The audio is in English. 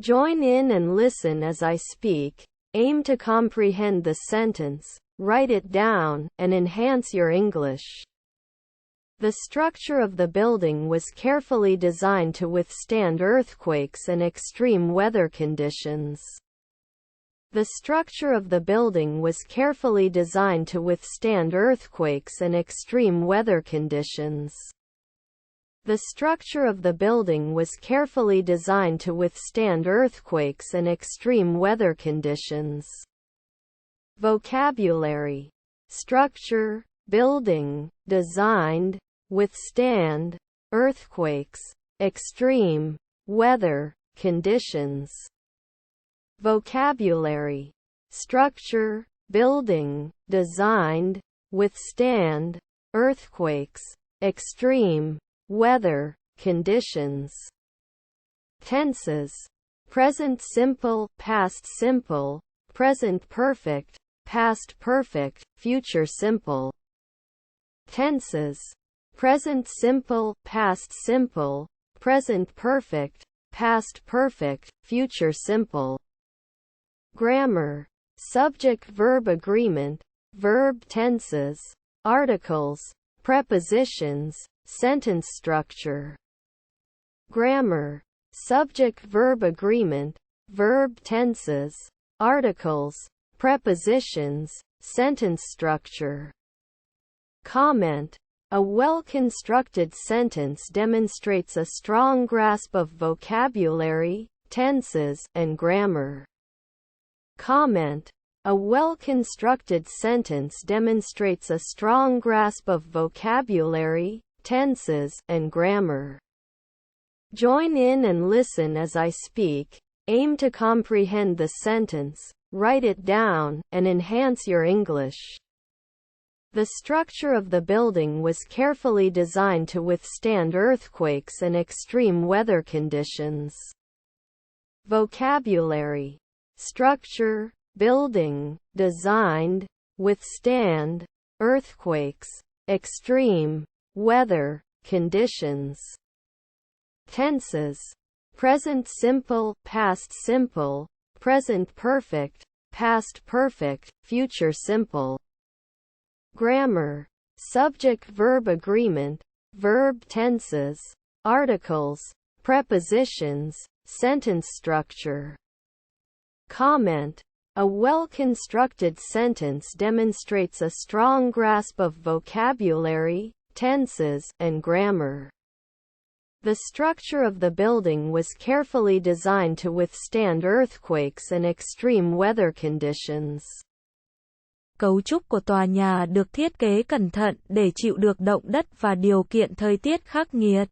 Join in and listen as I speak. Aim to comprehend the sentence, write it down, and enhance your English. The structure of the building was carefully designed to withstand earthquakes and extreme weather conditions. The structure of the building was carefully designed to withstand earthquakes and extreme weather conditions. The structure of the building was carefully designed to withstand earthquakes and extreme weather conditions. Vocabulary: structure, building, designed, withstand, earthquakes, extreme, weather, conditions. Vocabulary: structure, building, designed, withstand, earthquakes, extreme, weather, conditions. Tenses: present simple, past simple, present perfect, past perfect, future simple. Tenses: present simple, past simple, present perfect, past perfect, future simple. Grammar: subject-verb agreement, verb tenses, articles, prepositions, sentence structure. Grammar: subject-verb agreement, verb tenses, articles, prepositions, sentence structure. Comment: a well-constructed sentence demonstrates a strong grasp of vocabulary, tenses, and grammar. Comment: a well-constructed sentence demonstrates a strong grasp of vocabulary, tenses, and grammar. Join in and listen as I speak. Aim to comprehend the sentence, write it down, and enhance your English. The structure of the building was carefully designed to withstand earthquakes and extreme weather conditions. Vocabulary: structure, building, designed, withstand, earthquakes, extreme, weather, conditions. Tenses: present simple, past simple, present perfect, past perfect, future simple. Grammar: subject-verb agreement, verb tenses, articles, prepositions, sentence structure. Comment: a well-constructed sentence demonstrates a strong grasp of vocabulary, tenses, and grammar. The structure of the building was carefully designed to withstand earthquakes and extreme weather conditions. Cấu trúc của tòa nhà được thiết kế cẩn thận để chịu được động đất và điều kiện thời tiết khắc nghiệt.